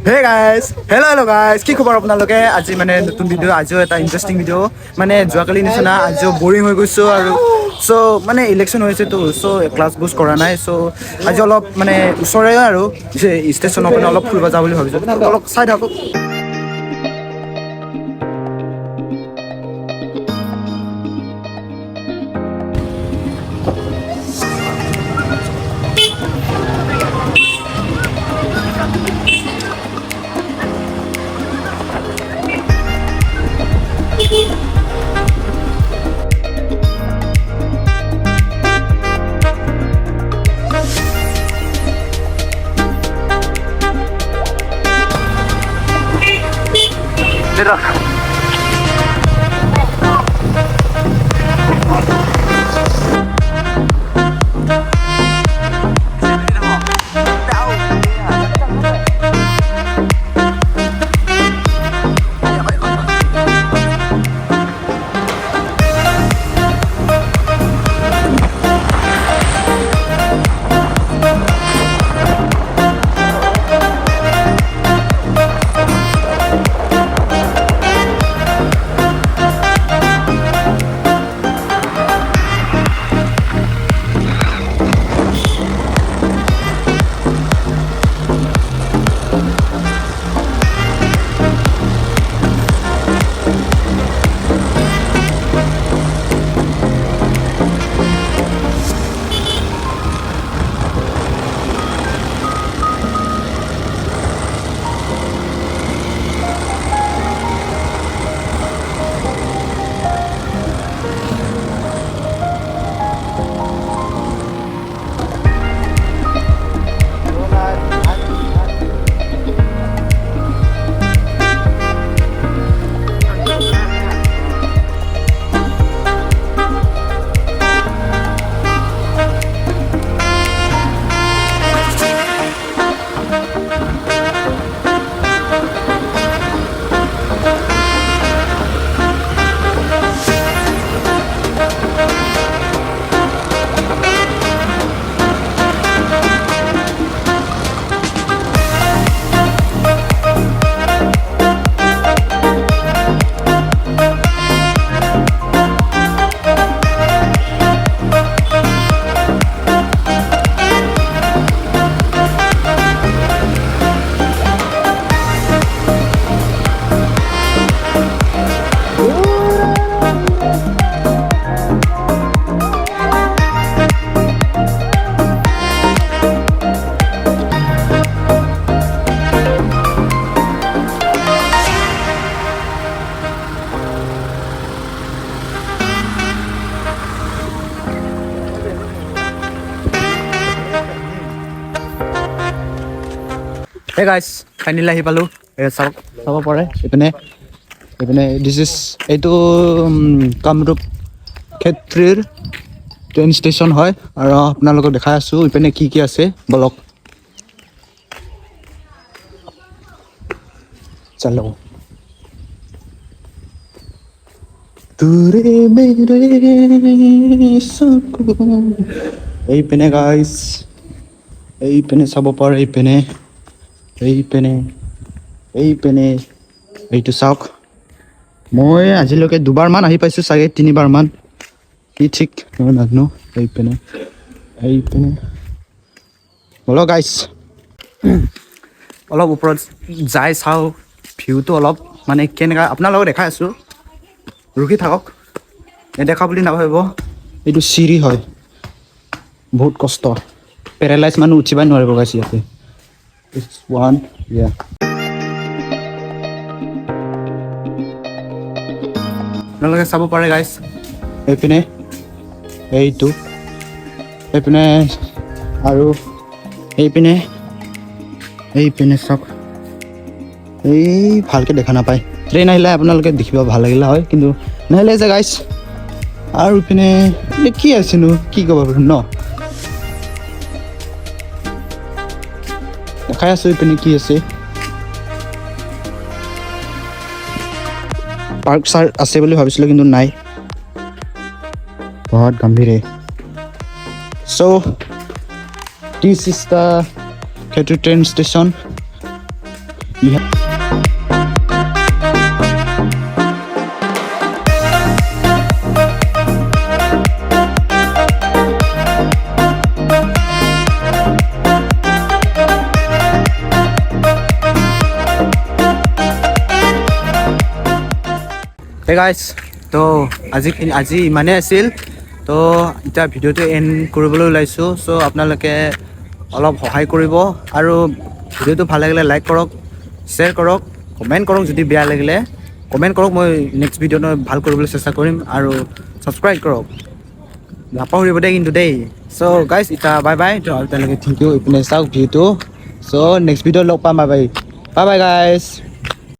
Hey guys, hello guys. কি খবৰ আপোনালোকে? আজি মানে নতুন ভিডিও, আজিও এটা ইন্টাৰেষ্টিং ভিডিও। মানে যোৱাকালি নিচিনা আজিও বৰিং হৈ গৈছো আৰু সো মানে ইলেকশ্যন হৈছে তো সো ক্লাছ বুজ কৰা নাই সো আজি অলপ মানে ওচৰে আৰু ষ্টেচনৰ পৰা অলপ ফুৰিব যাওঁ বুলি ভাবিছো অলপ চাই থাকক Hey guys, finally ahi palu. Sabo pare. Ipene this is etu Kamrup Khetrir train station hoy. Aro apnalok dekhai asu ipene ki ase bolok. Chalo. Ture mere sakun. Ipene guys. Ipene sabo pare ipene. এইপিনে এইটো চাওক মই আজিলৈকে দুবাৰ মান আহি পাইছো চাগে তিনিবাৰ মান কি ঠিক মই নাজানো এইপিনে বলো গাইস অলপ ওপৰত যাই চাও ভিউটো অলপ মানে কেনেকা আপোনালোকক দেখাই আছো ৰখি থাকক নেদেখা বুলি নাভাবিব এইটো চিৰি হয় বহুত কষ্ট পেৰালাইজ মানুহ উঠিবা নোৱাৰিব গাইস ইয়াতে It's one, yeah. Nalagay sabo pare guys. Epine, eitu. Epine, aru. Epine sab. Ei, bhalke dekha na pai. Train ahila apnaloke dekhiba bhal lagila hoy, kintu nahile je guys. Aru epine, ki ase nu, ki kobo no. দেখাই আছো ইপিনে কি আছে park সার আছে বুলি ভাবিছিল কিন্তু নাই বহুত গম্ভীৰ so this is the Khetri train station Hey guys, তো আজি ইমানে আছিল তো এটা ভিডিওটো এন্ড কৰিবলৈ ওলাইছো সো আপোনালোকে অলপ সহায় কৰিব আৰু ভিডিওটো ভাল লাগিলে লাইক কৰক শ্বেয়াৰ কৰক কমেন্ট কৰক যদি বেয়া লাগিলে কমেন্ট কৰক মই নেক্সট ভিডিওত ভাল কৰিবলৈ চেষ্টা কৰিম আৰু সাবস্ক্ৰাইব কৰক নাপাহৰিব দেই কিন্তু দেই সো গাইস এটা বাই বাই তো আপোনালোকে থ্যাংক ইউ ইপিনে চাওক ভিডিওটো সো নেক্সট ভিডিওত লগ পাম বাই বাই গাইস